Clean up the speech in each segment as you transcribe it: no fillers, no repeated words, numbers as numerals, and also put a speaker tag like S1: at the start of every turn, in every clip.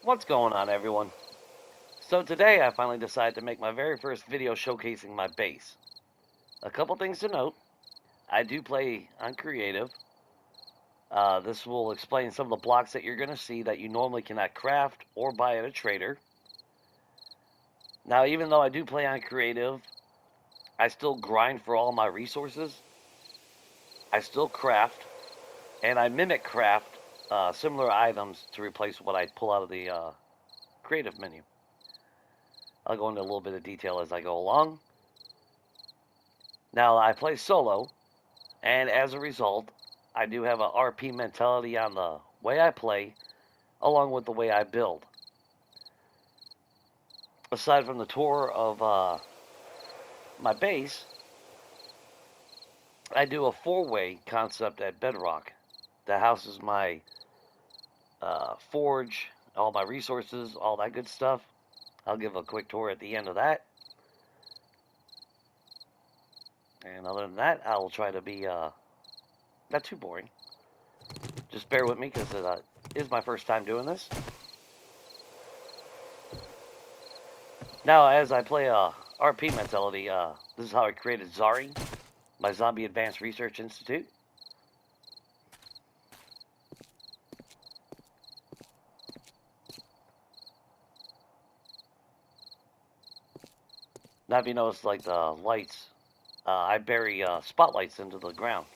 S1: What's going on, everyone? So today I finally decided to make my very first video showcasing my base. A couple things to note. I do play on creative. This will explain some of the blocks that you're going to see that you normally cannot craft or buy at a trader. Now, even though I do play on creative, I still grind for all my resources. I still craft, and I mimic craft similar items to replace what I pull out of the creative menu. I'll go into a little bit of detail as I go along. Now, I play solo, and as a result, I do have a RP mentality on the way I play, along with the way I build. Aside from the tour of my base, I do a four-way concept at Bedrock that houses my forge, all my resources, all that good stuff. I'll give a quick tour at the end of that. And other than that, I'll try to be not too boring. Just bear with me because it is my first time doing this. Now, as I play RP mentality, this is how I created ZARI, my Zombie Advanced Research Institute. Now, if you notice, like the lights, I bury spotlights into the ground.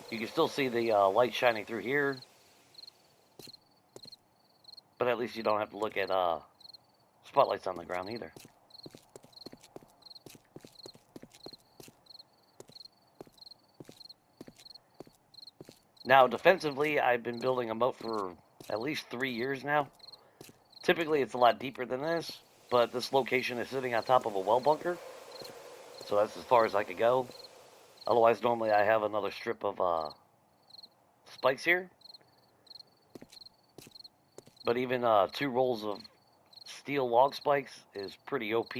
S1: You can still see the light shining through here, but at least you don't have to look at spotlights on the ground either. Now, defensively, I've been building a moat for at least 3 years now. Typically, it's a lot deeper than this, but this location is sitting on top of a well bunker, so that's as far as I could go. Otherwise, normally I have another strip of spikes here. But even 2 rolls of steel log spikes is pretty OP.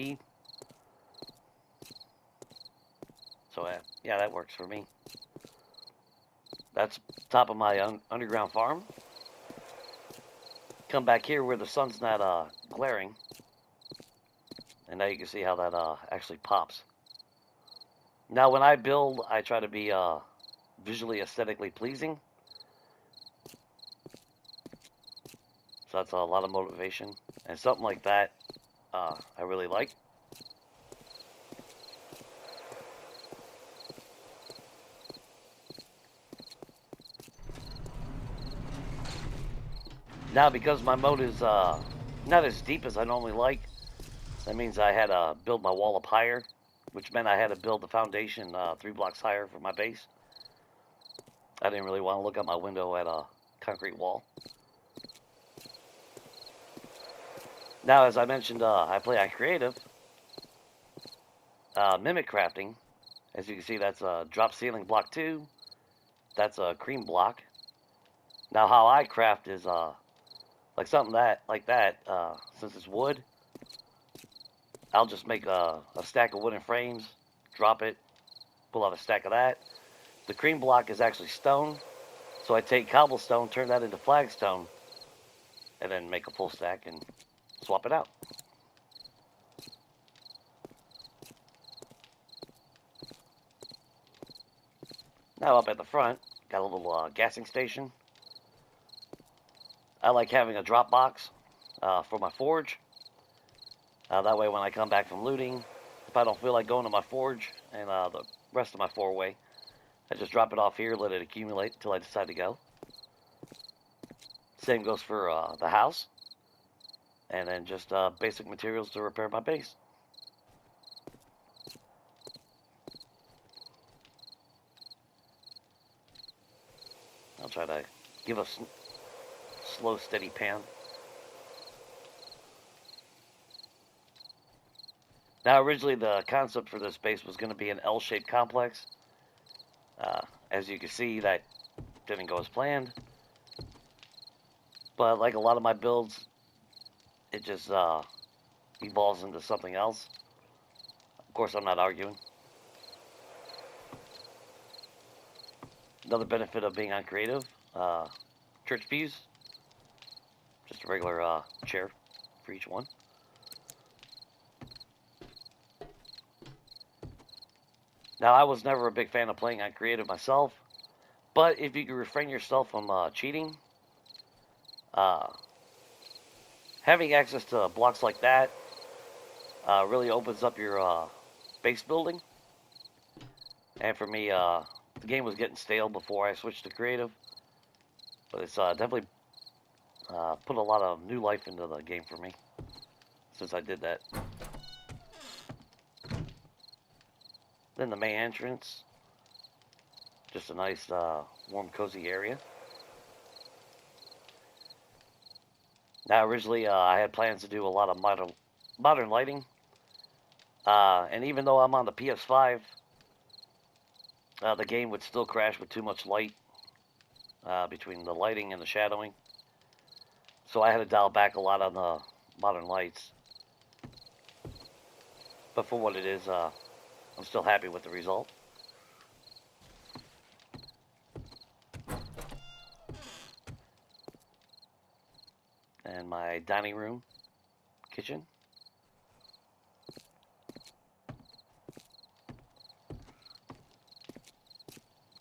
S1: So yeah, that works for me. That's top of my underground farm. Come back here where the sun's not glaring. And now you can see how that actually pops. Now when I build, I try to be visually aesthetically pleasing. So that's a lot of motivation. And something like that, I really like. Now, because my moat is not as deep as I normally like, that means I had to build my wall up higher, which meant I had to build the foundation 3 blocks higher for my base. I didn't really want to look out my window at a concrete wall. Now, as I mentioned, I play on creative. Mimic crafting. As you can see, that's a drop ceiling block 2. That's a cream block. Now, how I craft is like something like that. Since it's wood, I'll just make a stack of wooden frames, drop it, pull out a stack of that. The cream block is actually stone, so I take cobblestone, turn that into flagstone, and then make a full stack and swap it out. Now up at the front, got a little gassing station. I like having a drop box for my forge. That way when I come back from looting, if I don't feel like going to my forge and the rest of my 4-way, I just drop it off here, let it accumulate until I decide to go. Same goes for the house. And then just basic materials to repair my base. I'll try to give a slow, steady pan. Now, originally the concept for this base was going to be an L-shaped complex. As you can see, that didn't go as planned. But like a lot of my builds, it just evolves into something else. Of course, I'm not arguing. Another benefit of being on creative, church views. Just a regular chair for each one. Now, I was never a big fan of playing on creative myself, but if you can refrain yourself from cheating, uh, having access to blocks like that really opens up your base building. And for me, the game was getting stale before I switched to creative, but it's definitely put a lot of new life into the game for me since I did that. Then the main entrance, just a nice, warm, cozy area. Now, originally, I had plans to do a lot of modern lighting, and even though I'm on the PS5, the game would still crash with too much light between the lighting and the shadowing. So I had to dial back a lot on the modern lights. But for what it is, I'm still happy with the result. And my dining room, kitchen.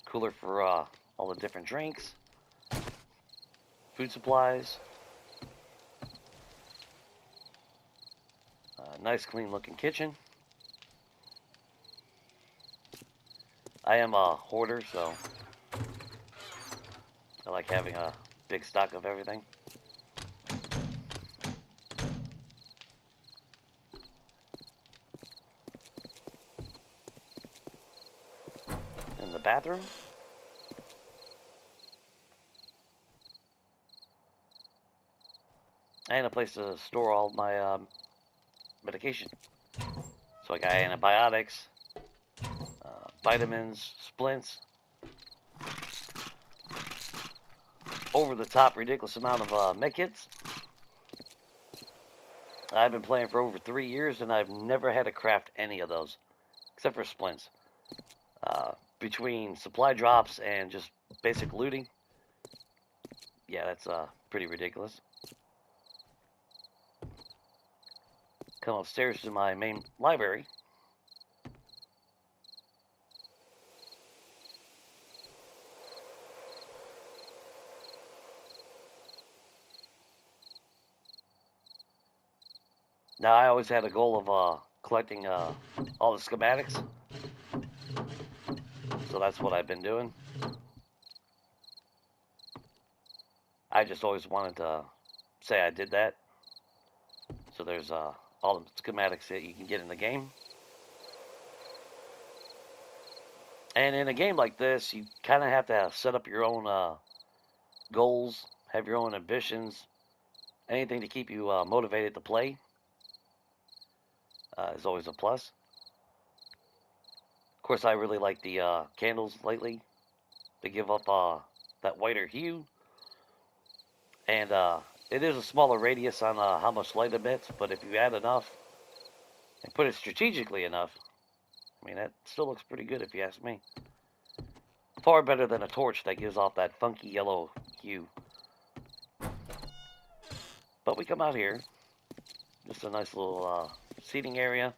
S1: Cooler for all the different drinks. Food supplies. Nice clean looking kitchen. I am a hoarder, so I like having a big stock of everything. In the bathroom. And a place to store all my medication. So I got antibiotics, vitamins, splints, over the top ridiculous amount of med kits. I've been playing for over 3 years and I've never had to craft any of those except for splints. Between supply drops and just basic looting, yeah, that's pretty ridiculous. Come upstairs to my main library. Now, I always had a goal of collecting all the schematics, so that's what I've been doing. I just always wanted to say I did that. So there's all the schematics that you can get in the game. And in a game like this, you kind of have to set up your own goals, have your own ambitions, anything to keep you motivated to play is always a plus. Of course, I really like the candles lately. They give up that whiter hue. And it is a smaller radius on how much light emits, but if you add enough and put it strategically enough, I mean, that still looks pretty good if you ask me. Far better than a torch that gives off that funky yellow hue. But we come out here, just a nice little seating area.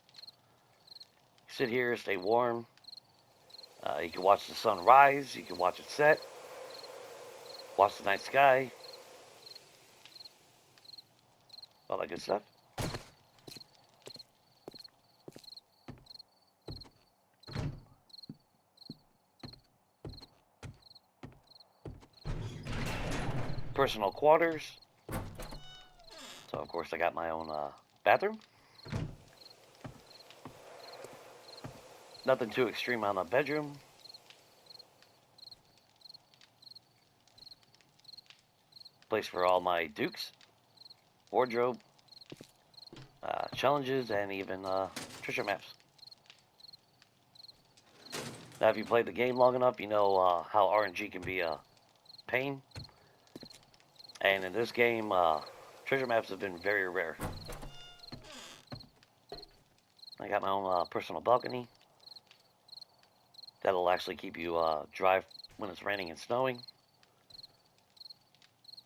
S1: Sit here, stay warm. You can watch the sun rise, you can watch it set, watch the night sky, all that good stuff. Personal quarters. So, of course, I got my own bathroom. Nothing too extreme on the bedroom. Place for all my dukes, wardrobe, challenges, and even treasure maps. Now, if you played the game long enough, you know how RNG can be a pain. And in this game, treasure maps have been very rare. I got my own personal balcony. That'll actually keep you dry when it's raining and snowing.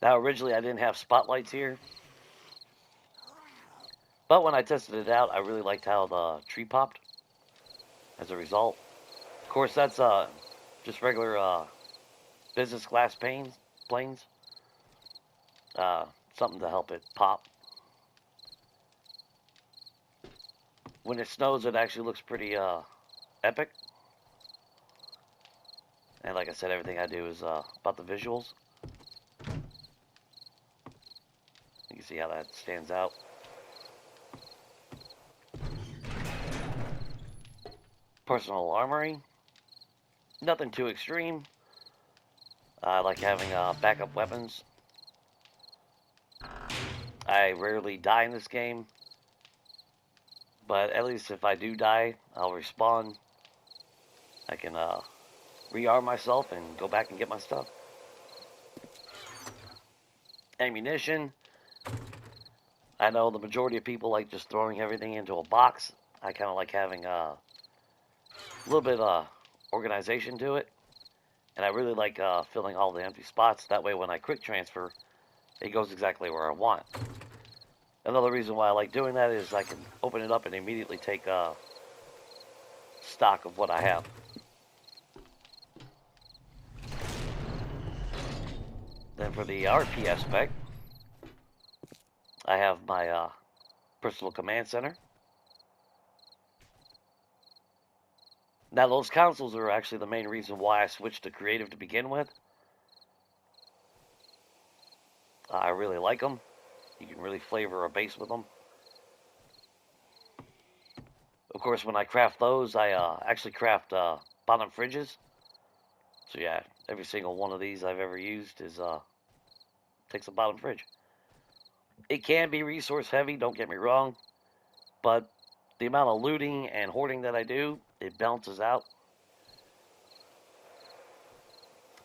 S1: Now, originally I didn't have spotlights here, but when I tested it out, I really liked how the tree popped as a result. Of course, that's just regular business class planes. Uh, Something to help it pop. When it snows, it actually looks pretty epic. And like I said, everything I do is about the visuals. You can see how that stands out. Personal armory. Nothing too extreme. I like having backup weapons. I rarely die in this game, but at least if I do die, I'll respawn. I can rearm myself and go back and get my stuff. Ammunition. I know the majority of people like just throwing everything into a box. I kind of like having a little bit of organization to it. And I really like filling all the empty spots. That way when I quick transfer, it goes exactly where I want. Another reason why I like doing that is I can open it up and immediately take stock of what I have. Then for the RP aspect, I have my personal command center. Now those consoles are actually the main reason why I switched to creative to begin with. I really like them. You can really flavor a base with them. Of course, when I craft those, I actually craft bottom fridges. So yeah, every single one of these I've ever used is takes a bottom fridge. It can be resource heavy, don't get me wrong, but the amount of looting and hoarding that I do, it balances out.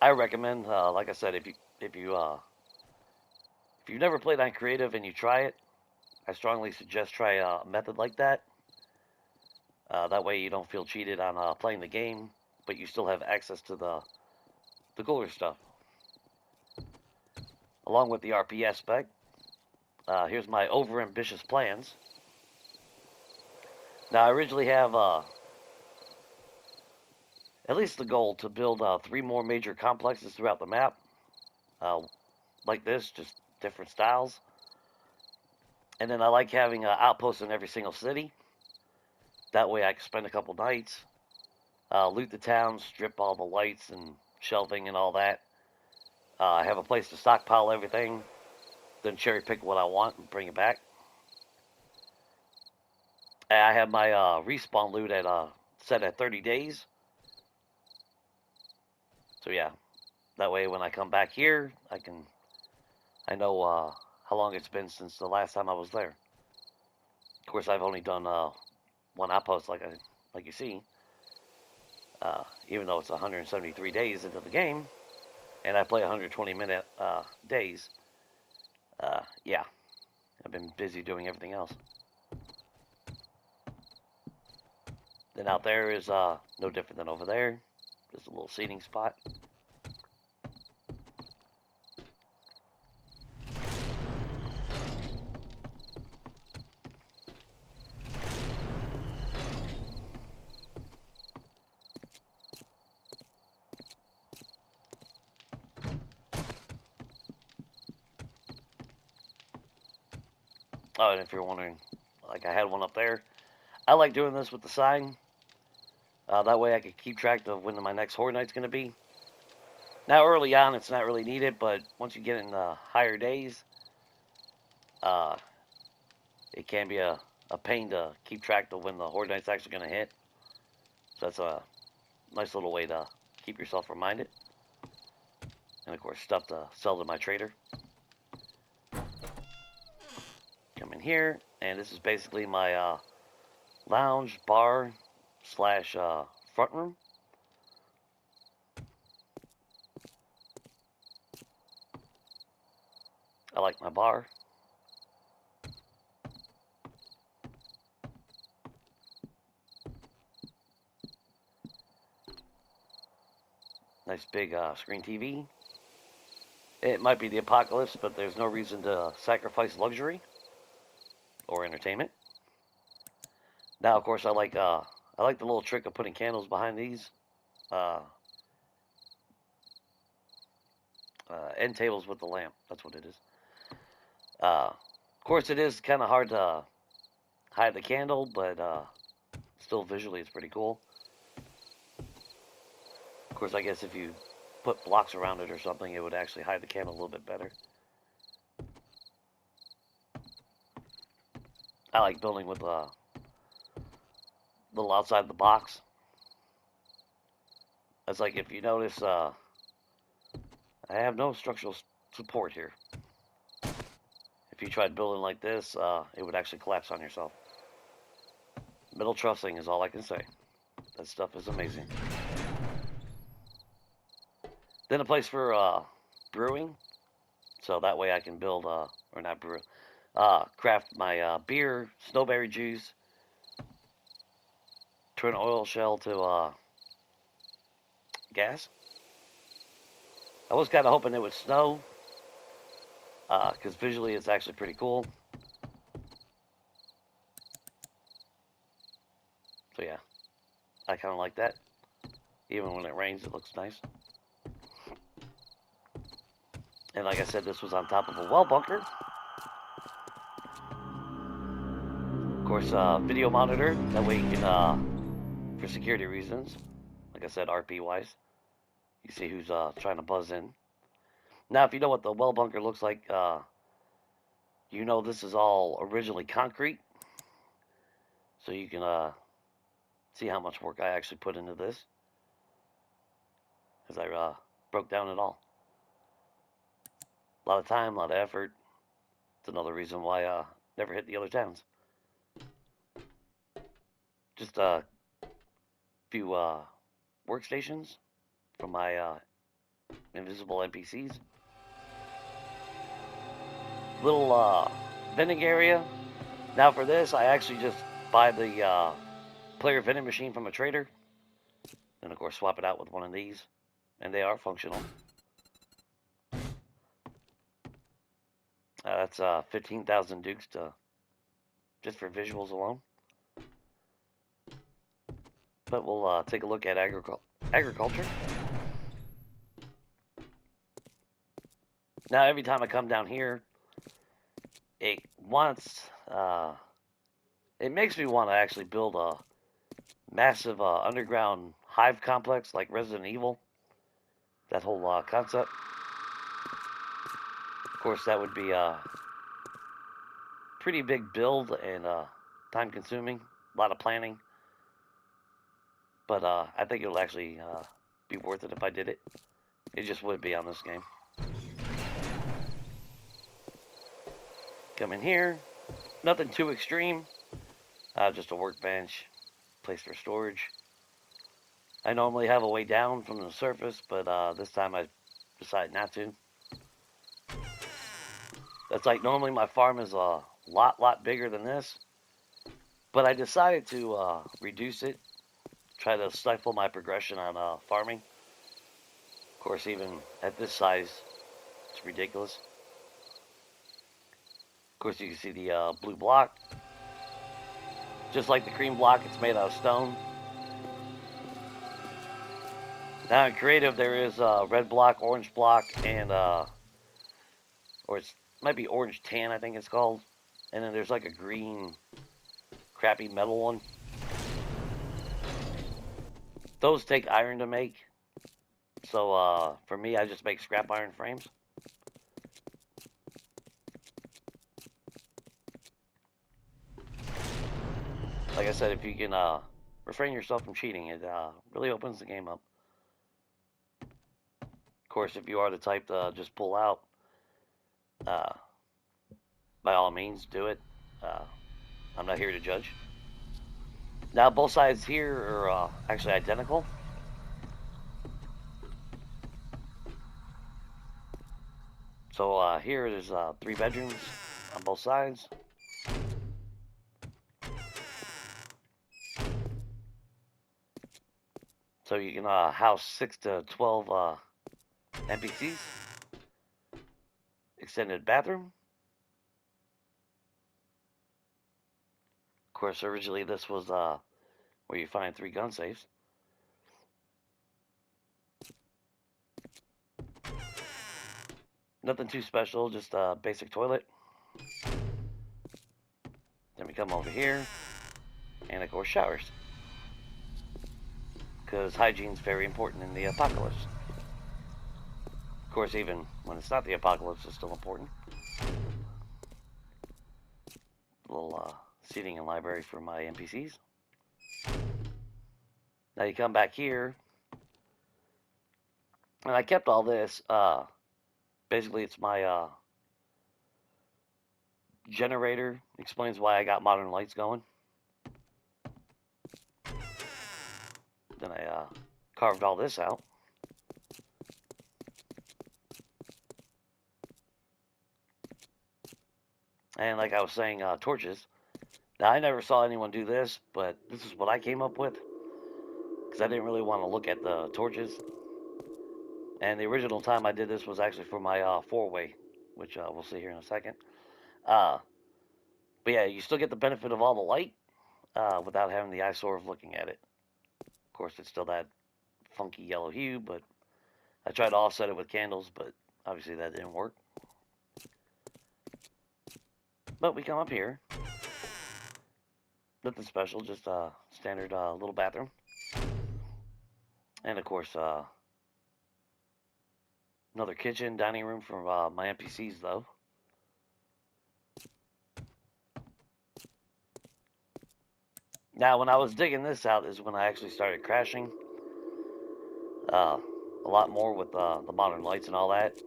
S1: I recommend, like I said, if you've never played on creative and you try it, I strongly suggest try a method like that. That way you don't feel cheated on playing the game, but you still have access to the cooler stuff. Along with the RP aspect, here's my overambitious plans. Now I originally have at least the goal to build 3 more major complexes throughout the map, uh, like this, just different styles. And then I like having outposts in every single city. That way I can spend a couple nights, loot the town, strip all the lights and shelving and all that. Have a place to stockpile everything, then cherry pick what I want and bring it back. I have my respawn loot at set at 30 days. So yeah, that way when I come back here, I know how long it's been since the last time I was there. Of course, I've only done one outpost, like you see. Even though it's 173 days into the game, and I play 120-minute days. Yeah, I've been busy doing everything else. Then out there is no different than over there. Just a little seating spot. Oh, and if you're wondering, like I had one up there, I like doing this with the sign. That way I can keep track of when my next Horde Night's going to be. Now, early on, it's not really needed, but once you get in the higher days, uh, it can be a pain to keep track of when the Horde Night's actually going to hit. So that's a nice little way to keep yourself reminded. And of course, stuff to sell to my trader. Come in here, and this is basically my lounge, bar, slash front room. I like my bar. Nice big screen TV. It might be the apocalypse, but there's no reason to sacrifice luxury or entertainment. Now, of course, I like the little trick of putting candles behind these uh, end tables with the lamp. That's what it is. Of course, it is kind of hard to hide the candle, but still visually it's pretty cool. Of course, I guess if you put blocks around it or something, it would actually hide the candle a little bit better. I like building with a little outside the box. That's like if you notice, I have no structural support here. If you tried building like this, it would actually collapse on yourself. Metal trussing is all I can say. That stuff is amazing. Then a place for brewing, so that way I can build, or not brew, craft my beer, snowberry juice, turn oil shell to gas. I was kind of hoping it would snow, because visually it's actually pretty cool. So yeah, I kind of like that. Even when it rains, it looks nice. And like I said, this was on top of a well bunker. Of course, video monitor. That way you can, for security reasons, like I said, RP wise, you see who's trying to buzz in. Now, if you know what the well bunker looks like, you know this is all originally concrete. So you can see how much work I actually put into this, as I broke down it all. A lot of time, a lot of effort. It's another reason why I never hit the other towns. Just a few workstations from my invisible NPCs. Little vending area. Now for this, I actually just buy the player vending machine from a trader, and of course swap it out with one of these, and they are functional. That's 15,000 dukes to just for visuals alone. But we'll take a look at agriculture. Now every time I come down here, it makes me want to actually build a massive underground hive complex like Resident Evil. That whole concept. Of course, that would be a pretty big build and time consuming. A lot of planning. But I think it'll actually be worth it if I did it. It just would be on this game. Come in here. Nothing too extreme. Just a workbench. Place for storage. I normally have a way down from the surface, but this time I decided not to. That's like normally my farm is a lot bigger than this. But I decided to reduce it. Try to stifle my progression on farming. Of course, even at this size, it's ridiculous. Of course, you can see the blue block. Just like the cream block, it's made out of stone. Now in creative, there is red block, orange block, and or it might be orange tan, I think it's called. And then there's like a green, crappy metal one. Those take iron to make. So for me, I just make scrap iron frames. Like I said, if you can refrain yourself from cheating, it really opens the game up. Of course, if you are the type to just pull out, by all means, do it. I'm not here to judge. Now, both sides here are actually identical. So here there's 3 bedrooms on both sides. So you can house 6 to 12 NPCs. extended bathroom. Of course, originally this was where you find 3 gun safes. Nothing too special, just a basic toilet. Then we come over here, and of course showers. Because hygiene is very important in the apocalypse. Of course, even when it's not the apocalypse, it's still important. A little seating and library for my NPCs. Now you come back here, and I kept all this. Basically, it's my generator. Explains why I got modern lights going. Then I carved all this out. And like I was saying, torches. Now, I never saw anyone do this, but this is what I came up with. Because I didn't really want to look at the torches. And the original time I did this was actually for my 4-way, which we'll see here in a second. But yeah, you still get the benefit of all the light without having the eyesore of looking at it. Of course, it's still that funky yellow hue, but I tried to offset it with candles, but obviously that didn't work. But we come up here. Nothing special, just a standard little bathroom. And of course, another kitchen, dining room for my NPCs, though. Now, when I was digging this out is when I actually started crashing. A lot more with the modern lights and all that.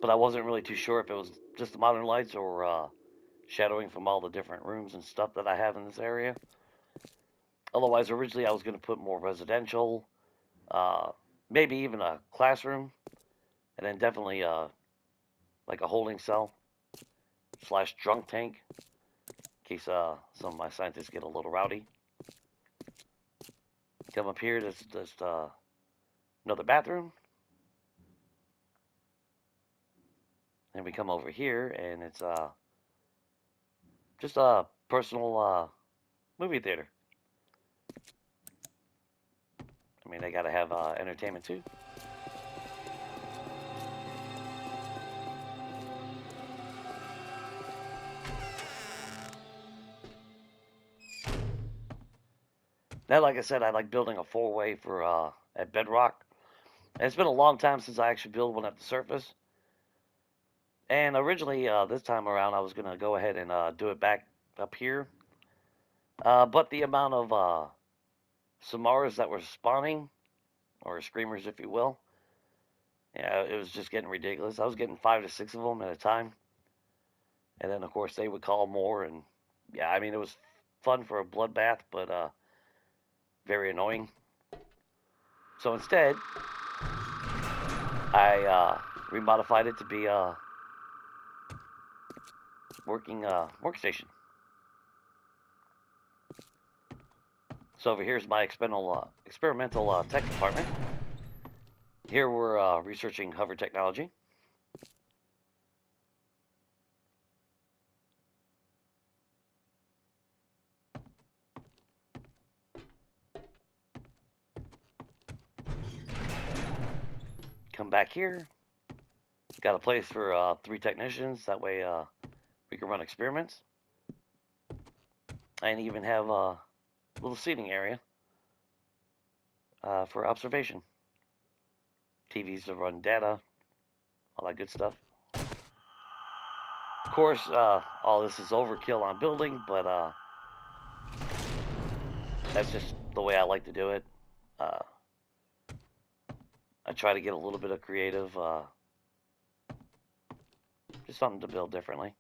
S1: But I wasn't really too sure if it was just the modern lights or shadowing from all the different rooms and stuff that I have in this area. Otherwise, originally I was going to put more residential, maybe even a classroom, and then definitely like a holding cell / drunk tank in case some of my scientists get a little rowdy. Come up here, there's just another bathroom. Then we come over here, and it's just a personal movie theater. I mean, they gotta have entertainment too. Now, like I said, I like building a 4-way for at Bedrock. And it's been a long time since I actually built one at the surface. And originally, this time around, I was gonna go ahead and do it back up here. But the amount of Samaras that were spawning, or screamers, if you will, yeah, it was just getting ridiculous. I was getting 5 to 6 of them at a time. And then, of course, they would call more. And yeah, I mean, it was fun for a bloodbath, but very annoying. So instead, I remodified it to be a working workstation. So over here's my experimental tech department. Here we're researching hover technology. Come back here. Got a place for 3 technicians. That way we can run experiments. And even have a little seating area for observation. TVs to run data. All that good stuff. Of course, all this is overkill on building, but that's just the way I like to do it. I try to get a little bit of creative, just something to build differently.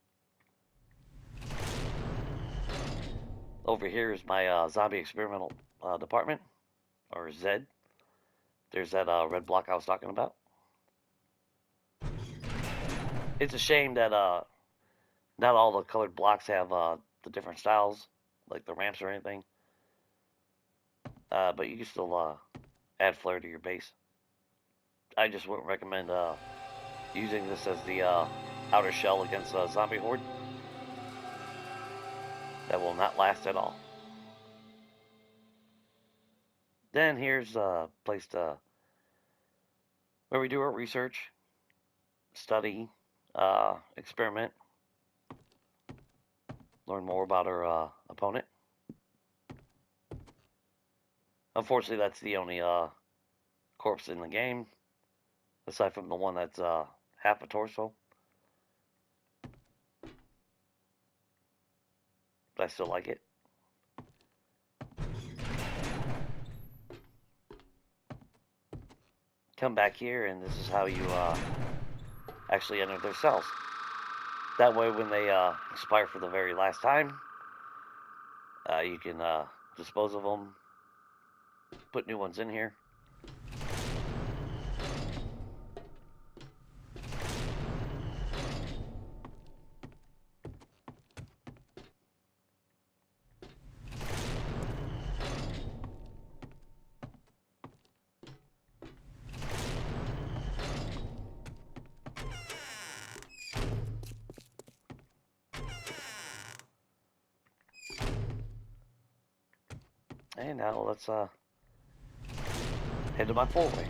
S1: Over here is my zombie experimental department, or Z. There's that red block I was talking about. It's a shame that not all the colored blocks have the different styles, like the ramps or anything. But you can still add flair to your base. I just wouldn't recommend using this as the outer shell against a zombie horde. That will not last at all. Then here's a place where we do our research, study, experiment, learn more about our opponent. Unfortunately, that's the only corpse in the game, aside from the one that's half a torso. But I still like it. Come back here, and this is how you actually enter their cells. That way, when they expire for the very last time, you can dispose of them, put new ones in here. And now let's head to my four-way.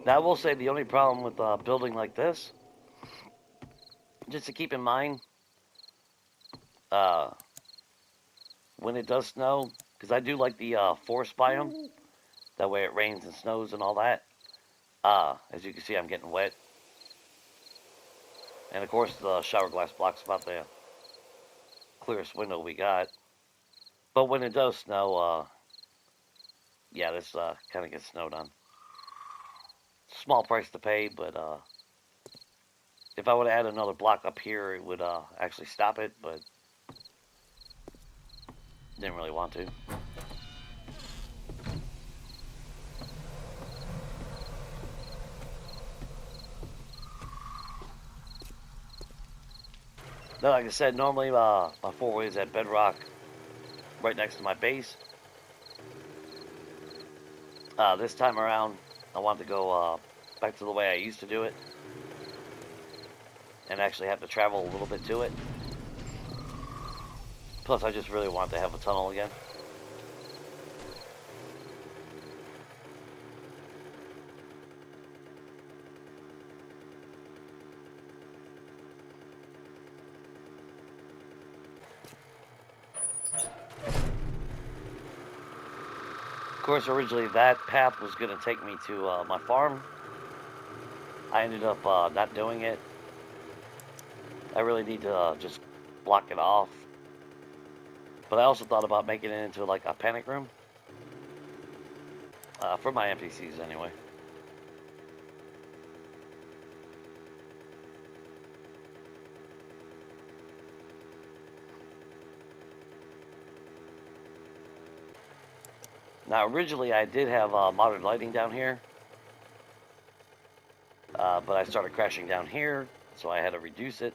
S1: Now, I will say the only problem with building like this, just to keep in mind, uh, when it does snow, because I do like the forest biome, that way it rains and snows and all that. As you can see, I'm getting wet. And of course, the shower glass block's about the clearest window we got. But when it does snow, yeah, this kind of gets snowed on. Small price to pay, but if I would add another block up here, it would actually stop it, but didn't really want to. No, like I said, normally my four-way is at Bedrock, right next to my base. This time around, I want to go back to the way I used to do it, and actually have to travel a little bit to it. Plus, I just really want to have a tunnel again. Of course, originally that path was going to take me to my farm. I ended up not doing it. I really need to just block it off. But I also thought about making it into like a panic room. For my NPCs anyway. Now, originally I did have modern lighting down here. But I started crashing down here, so I had to reduce it.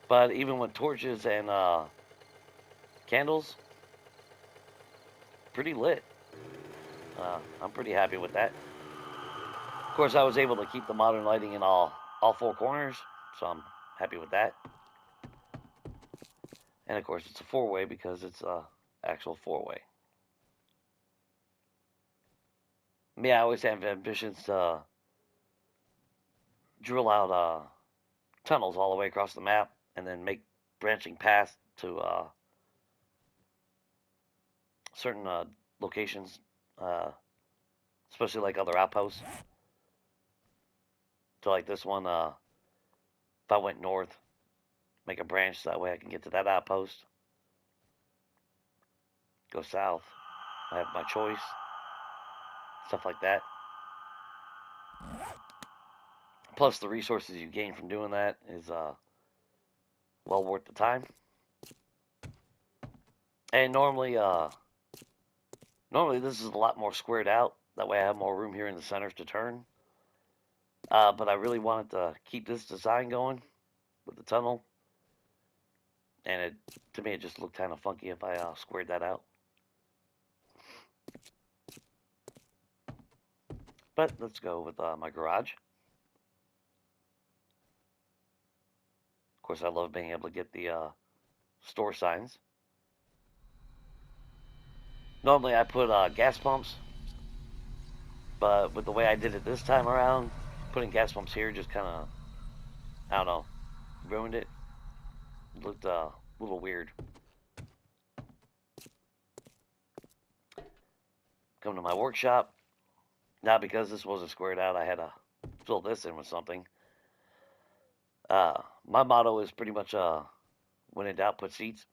S1: But even with torches and candles, pretty lit. I'm pretty happy with that. Of course, I was able to keep the modern lighting in all four corners, so I'm happy with that. And of course, it's a four-way because it's a actual four-way. Yeah, I always have ambitions to drill out tunnels all the way across the map and then make branching paths to certain locations, especially like other outposts. So like this one, if I went north, make a branch so that way I can get to that outpost. Go south, I have my choice. Stuff like that. Plus the resources you gain from doing that is well worth the time. And normally this is a lot more squared out. That way I have more room here in the centers to turn. But I really wanted to keep this design going with the tunnel. And to me, it just looked kind of funky if I squared that out. But let's go with my garage. Of course, I love being able to get the store signs. Normally, I put gas pumps, but with the way I did it this time around, putting gas pumps here just kind of, I don't know, ruined it. It looked a little weird. Come to my workshop. Now, because this wasn't squared out, I had to fill this in with something. My motto is pretty much when in doubt, put seats.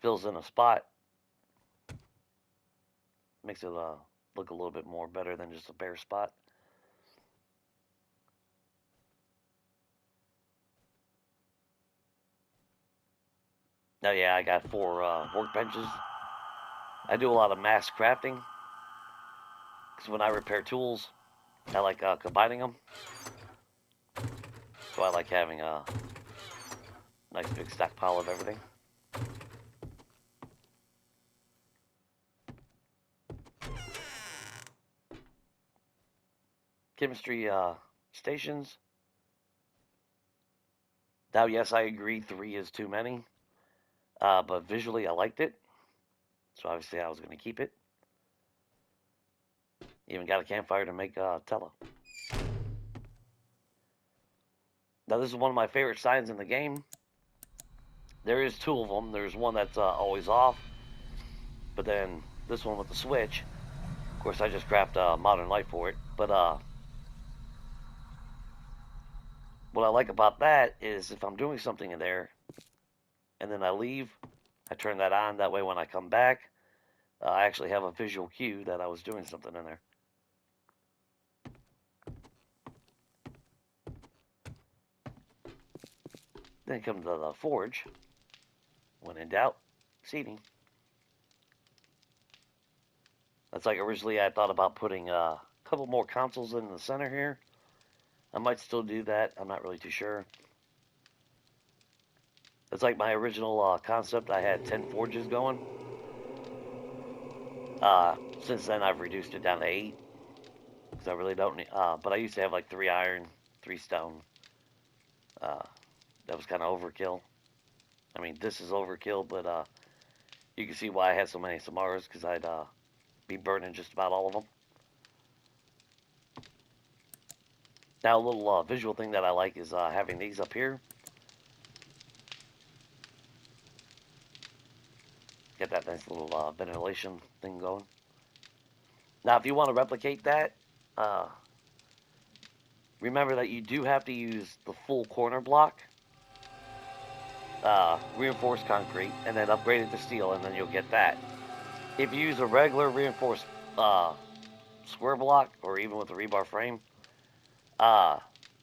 S1: Fills in a spot, makes it look a little bit more better than just a bare spot. Now, yeah, I got 4 workbenches. I do a lot of mass crafting because when I repair tools, I like combining them. So I like having a nice big stockpile of everything. Chemistry stations. Now, yes, I agree 3 is too many, but visually I liked it. So obviously I was going to keep it. Even got a campfire to make Tella. Now, this is one of my favorite signs in the game. There is 2 of them. There's one that's always off, but then this one with the switch. Of course, I just craft Modern Life for it. But what I like about that is if I'm doing something in there and then I leave, I turn that on. That way, when I come back, I actually have a visual cue that I was doing something in there. Then come to the forge. When in doubt, seating. That's like originally I thought about putting a couple more consoles in the center here. I might still do that. I'm not really too sure. It's like my original concept. I had 10 forges going. Since then, I've reduced it down to 8 because I really don't need. But I used to have like 3 iron, 3 stone. Uh, that was kind of overkill. I mean, this is overkill, but you can see why I had so many Samaras because I'd be burning just about all of them. Now, a little visual thing that I like is having these up here. Get that nice little ventilation thing going. Now, if you want to replicate that, remember that you do have to use the full corner block, reinforced concrete, and then upgrade it to steel, and then you'll get that. If you use a regular reinforced square block, or even with a rebar frame,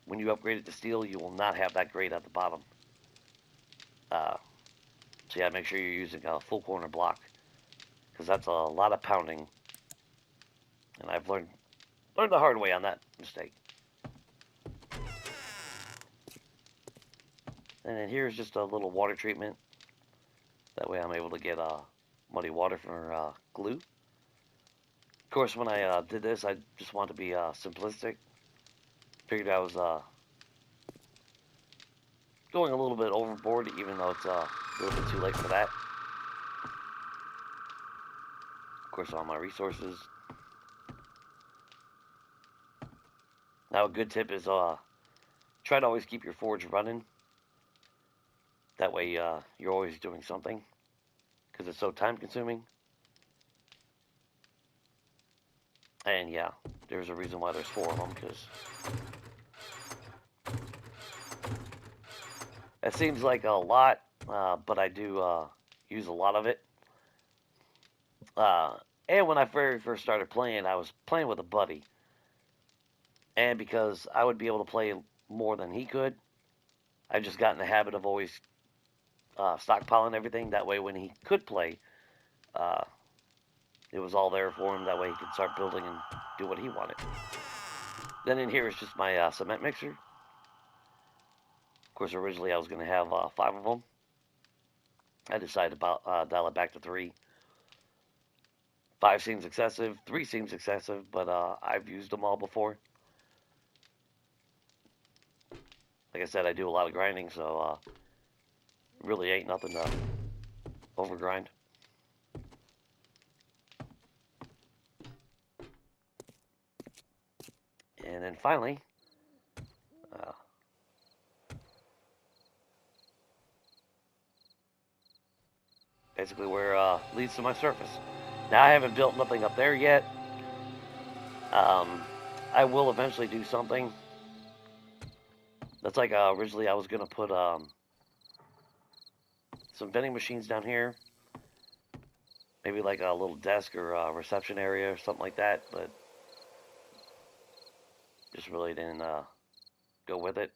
S1: when you upgrade it to steel, you will not have that grade at the bottom. So yeah, make sure you're using a full corner block, because that's a lot of pounding, and I've learned the hard way on that mistake. And then here's just a little water treatment. That way I'm able to get muddy water for glue. Of course, when I did this, I just wanted to be simplistic. Figured I was going a little bit overboard, even though it's a little bit too late for that. Of course, all my resources. Now, a good tip is try to always keep your forge running. That way, you're always doing something, because it's so time-consuming. And yeah, there's a reason why there's 4 of them, because it seems like a lot, but I do use a lot of it. And when I very first started playing, I was playing with a buddy. And because I would be able to play more than he could, I just got in the habit of always stockpiling everything. That way, when he could play, it was all there for him. That way, he could start building and do what he wanted. Then in here is just my cement mixer. course, originally I was going to have 5 of them. I decided to dial it back to 3. 5 seems excessive. 3 seems excessive, but I've used them all before. Like I said, I do a lot of grinding, so really ain't nothing to overgrind. And then finally, basically where leads to my surface. Now I haven't built nothing up there yet. I will eventually do something. That's like originally I was gonna put some vending machines down here, maybe like a little desk or a reception area or something like that, but just really didn't go with it.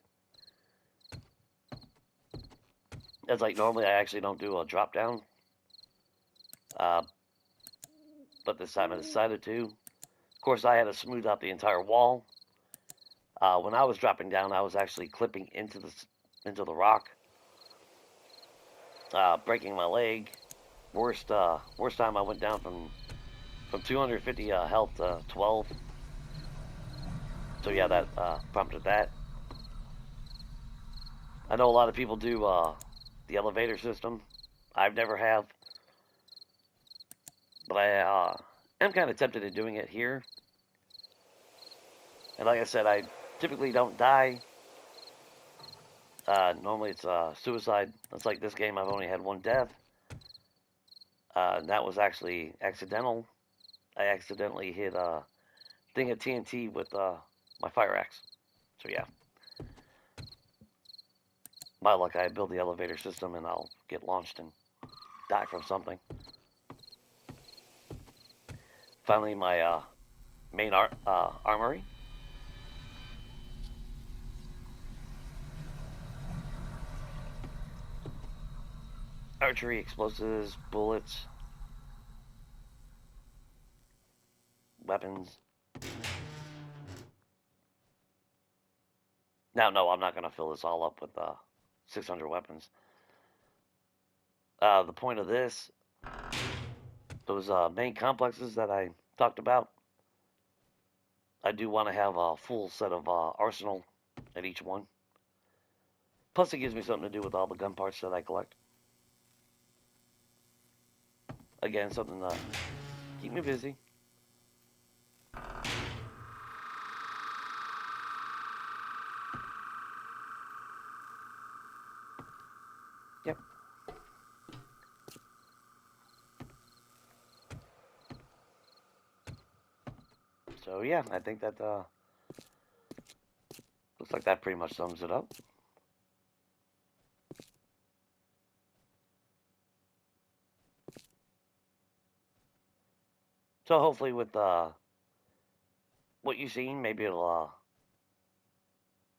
S1: It's like normally I actually don't do a drop down, but this time I decided to. Of course, I had to smooth out the entire wall. When I was dropping down, I was actually clipping into the rock, breaking my leg. Worst time I went down from 250 health to 12. So yeah, that prompted that. I know a lot of people do the elevator system. I've never have, but I am kind of tempted in doing it here. And like I said, I typically don't die. Normally it's suicide. It's like this game, I've only had 1 death. And that was actually accidental. I accidentally hit a thing of TNT with my fire axe. So yeah. My luck, I build the elevator system and I'll get launched and die from something. Finally, my main armory. Archery, explosives, bullets, weapons. Now, no, I'm not going to fill this all up with 600 weapons. The point of this, those main complexes that I talked about, I do want to have a full set of arsenal at each one. Plus, it gives me something to do with all the gun parts that I collect. Again, something to keep me busy. Yep. So yeah, I think that looks like that pretty much sums it up. So hopefully with what you've seen, maybe it'll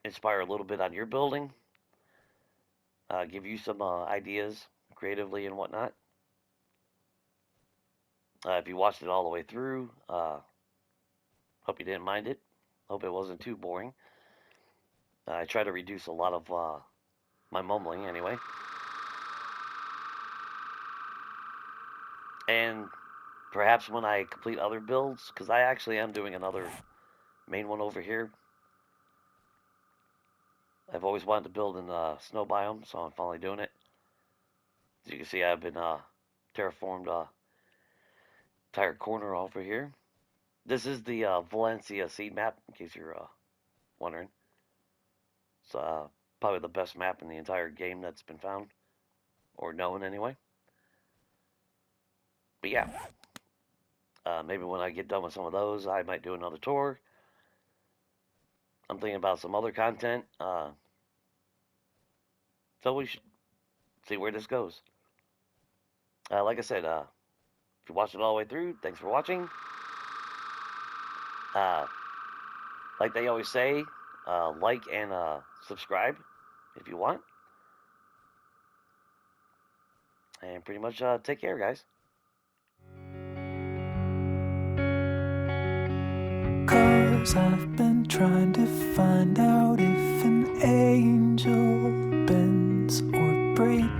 S1: inspire a little bit on your building, give you some ideas creatively and whatnot. If you watched it all the way through, hope you didn't mind it. Hope it wasn't too boring. I try to reduce a lot of my mumbling anyway. And perhaps when I complete other builds, because I actually am doing another main one over here. I've always wanted to build in the snow biome, so I'm finally doing it. As you can see, I've been terraformed entire corner over here. This is the Valencia seed map, in case you're wondering. It's probably the best map in the entire game that's been found, or known anyway. But yeah, maybe when I get done with some of those, I might do another tour. I'm thinking about some other content. So we should see where this goes. Like I said, if you watched it all the way through, thanks for watching. Like they always say, like and subscribe if you want. And pretty much take care, guys.
S2: 'Cause I've been trying to find out if an angel worried.